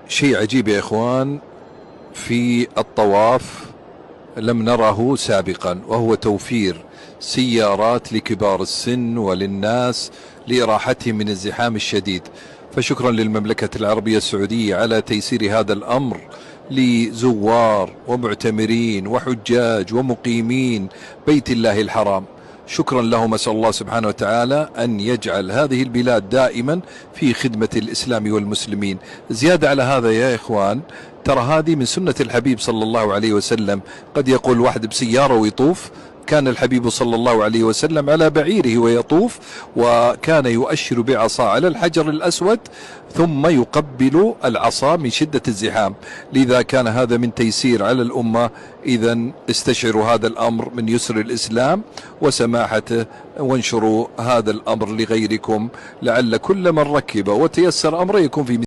شيء عجيب يا إخوان في الطواف لم نره سابقا، وهو توفير سيارات لكبار السن وللناس لإراحتهم من الزحام الشديد. فشكرا للمملكة العربية السعودية على تيسير هذا الأمر لزوار ومعتمرين وحجاج ومقيمين بيت الله الحرام. شكرا لهم، أسأل الله سبحانه وتعالى أن يجعل هذه البلاد دائما في خدمة الإسلام والمسلمين. زيادة على هذا يا إخوان، ترى هذه من سنة الحبيب صلى الله عليه وسلم. قد يقول واحد بسيارة ويطوف، كان الحبيب صلى الله عليه وسلم على بعيره ويطوف، وكان يؤشر بعصا على الحجر الأسود ثم يقبل العصا من شدة الزحام. لذا كان هذا من تيسير على الأمة. إذا استشعروا هذا الأمر من يسر الإسلام وسماحته، وانشروا هذا الأمر لغيركم، لعل كل من ركب وتيسر أمره يكون في